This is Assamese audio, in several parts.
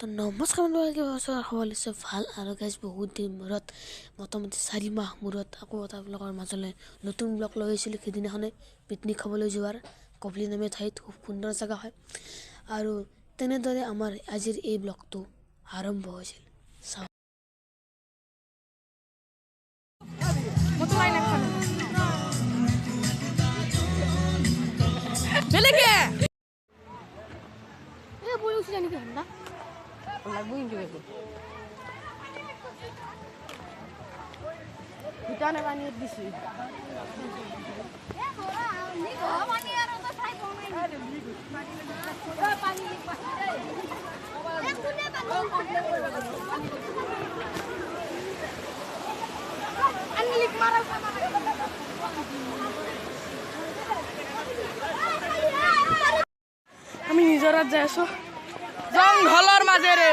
তো নমস্কাৰ বন্ধুসকল, খবৰ লৈছে ভাল আৰু গাইজ বহুত দিন মূৰত মোটামুটি 4 মাহ মূৰত আকৌ এটা ব্লগৰ মাজলৈ নতুন ব্লগ লৈ আহিছিলোঁ। সেইদিনাখনে পিকনিক খাবলৈ যোৱাৰ কপলি নামে ঠাইত খুব সুন্দৰ জেগা হয় আৰু তেনেদৰে আমাৰ আজিৰ এই ব্লগটো আৰম্ভ হৈছিল। চাওঁ ভূটানে পানী দিছে আমি নিজৰাত যাই আছো জংঘলৰ মাজেৰে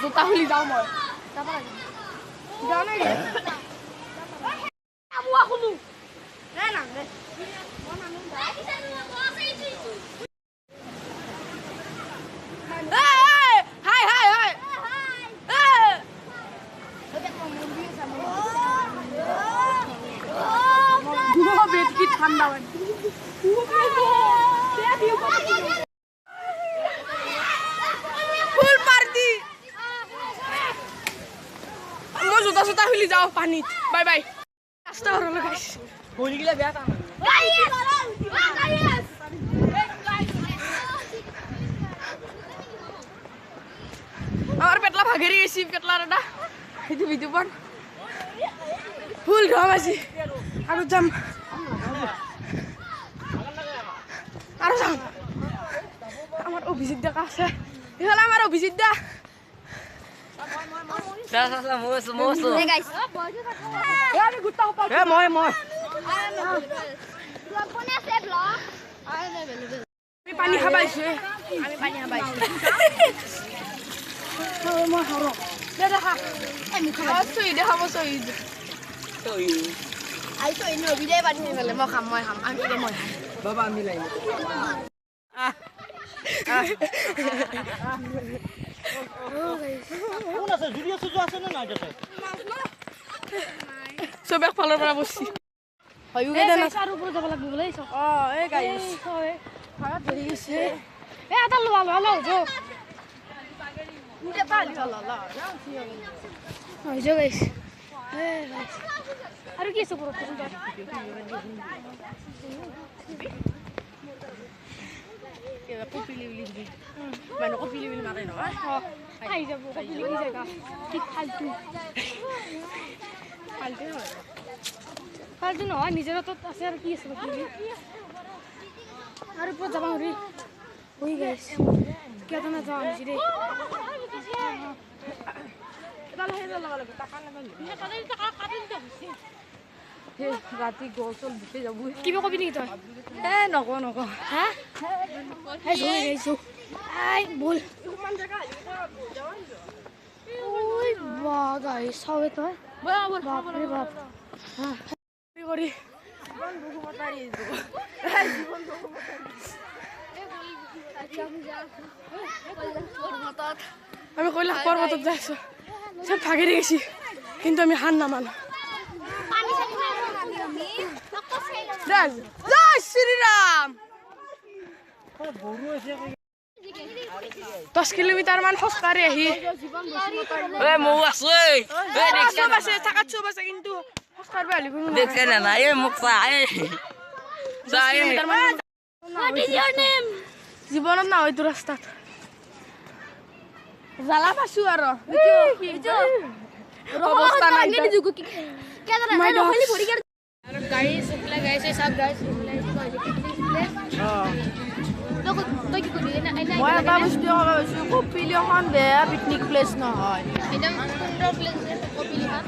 জোতা খুলি যাওঁ মই ঠান্ডা ফুল পাৰ্টি মই জোতা চোতা খুলি যাওঁ পানীত বাই বাই ৰাস্তা ঘৰলৈ গাইছ ভৰি গিলা বেয়া কাম আমাৰ পেটলা ভাগেৰি গেছি পেটলাৰ এটা সেইটো ভিডিও পৰ ফুল ঘাম আছে আৰু যাম আমাৰ অভিজিৎ দেখা আছে এখানে আমাৰ অভিজিৎ দা পানী খাবাইছো আমি পানী খাবাইছো মই হাৰো দেখা দেখাব চহিদ আইছো এনে অভিজয় পানী ফেলে মই খাম আমি মই বাবা আমি লাইন চবেক ফালৰ পৰা বসছি আৰু কি আছে কপিলি মানে কপিলি বুলি মাৰে নহয় আহি যাব কপিলি কি জেগা কি ফালতু নহয় নিজৰ তাত আছে আৰু কি আছে কপিলি আৰু ওপৰত যাব হৰি হৈ গৈছে কিয় নাযাওঁ আনিছি দেই ৰাতি গল চল দিছে যাব কিবা কবি নেকি তই নক হা বল গাড়ী চাৱে তই বাপৰে বাপ কৰি আমি কইলা পর্বতত যাই আছো সব ভাগেরি গেছি কিন্তু আমি হার নামানো জয় শ্রীরাম 10 কিলোমিটার মান খোজকাঢ়ি আহি কিন্তু জীৱনত না হয়তো ৰাস্তাত জ্বালা পাইছো আৰু অৱস্থা নাই গাড়ী চুকলা গাইছে সব গাড়ী মই এটা বস্তু ভাবিছো কপিলি এখন বেয়া পিকনিক প্লেচ নহয় এটা সুন্দৰ প্লেচ কপিলিখন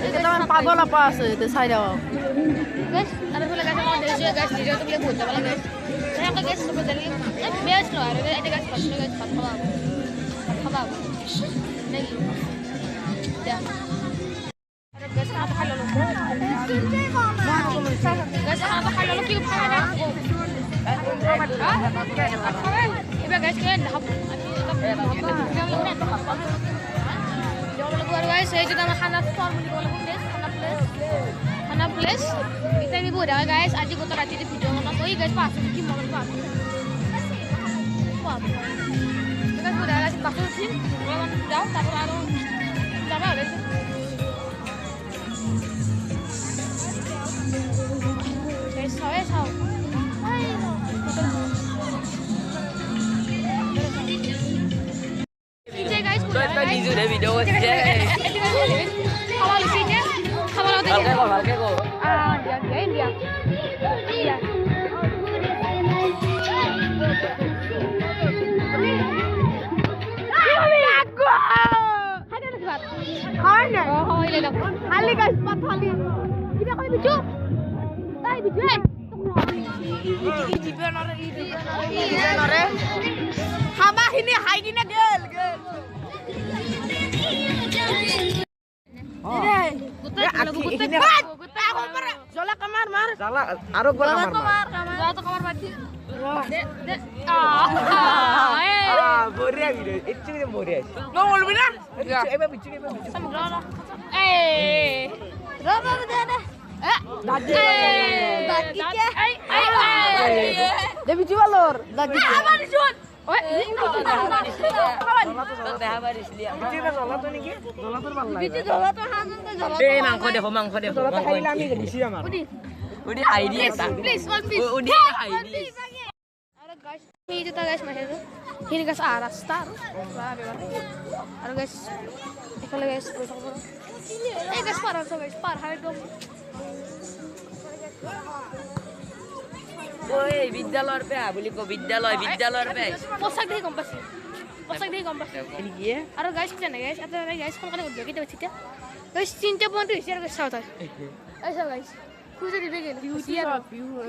কেইটামান পাব নাপা আছে এতিয়া চাই দিয়ক Mana place? Kita ibu dah guys. Aji kota rati di video mana? Oh guys pas. Gimana pas? Wah. Kita sudah lagi pasal sih. Kalau jauh tak perlu. Jangan ada. Guys, saya tahu. video aja. Kalau di sini, kalau di sini. Valke kok. Ah, dia. Iya. Kamar mandi. Borea video. Itu yang borea. Ngomong lu benar Bicu. dia bicu alur lagi Udah ID ya, Please, one piece. Udah ID. Ada guys, ini kita guys masih itu. Ini guys arah star. Ada guys, itu guys protokol. Guys par hari dong. Woi, বিদ্যালয়ৰ পে বুলি কো বিদ্যালয়ৰ পে পোশাক দিয়ে গম পাইছি। ini কি আৰু গাইস জানে গাইস এটা গাইস কোন কানে উঠবে কিটা বেচিতে গাইস চিন্তা পয়েন্ট হইছে আর গাইস সাউথ আইসা গাইস খুঁজে দিবে গেল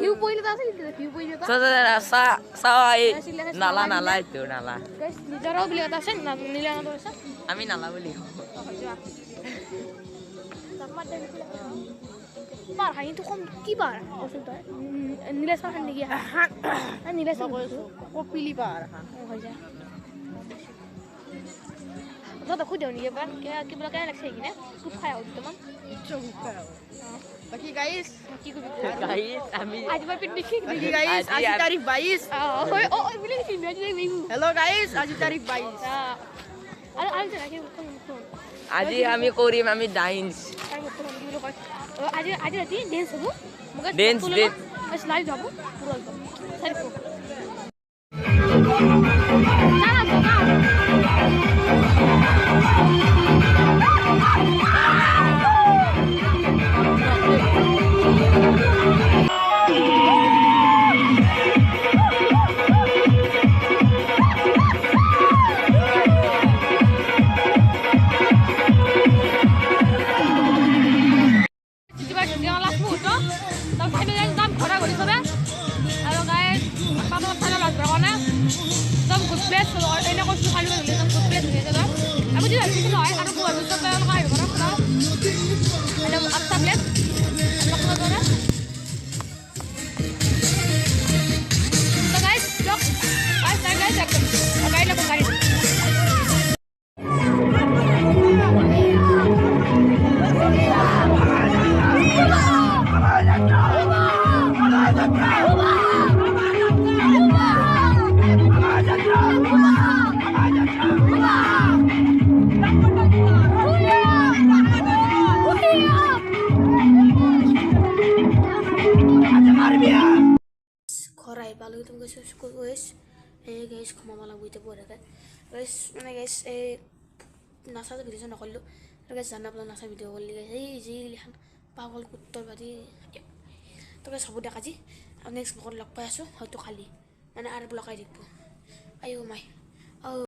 ভিউ পইলে আছে ভিউ পইলে Sawa nala itu nala. Guys নিজরাও বলি কথা আছে না নিলা না আছে আমি nala বলি পার হাই তো কম কি পার অসুবিধা নীলা সার নিয়ে গিয়া নীলা সার কপিলি পার হয়ে যায় দাদা খুঁজে নিয়ে পার কি বলা কেন লাগছে কিনা খুব খায় তেমন বাকি গাইস কি করবি guys আমি আজ বার পিট দেখি বাকি গাইস আজি তারিখ 22 ওই বলে কি ম্যাচ দেখবি হ্যালো গাইস আজি তারিখ 22 আর আর জানা কি আজি আমি কৰিম আমি ডান্স আজি ৰাতি ডেন্স হ'ব Dance. লাইভ যাব পুরো একদম সারি পো Palu itu guys, suka guys, guys, kamu malah buat apa kan? Guys, mana guys, nasa tuh video sana kalau, guys, sana pernah nasa video kalau guys, jadi lihat pawal kutor berarti, tuh guys, aku udah kasih, next bakal lock pas so, itu kali, mana ada blok aja itu, ayo mai.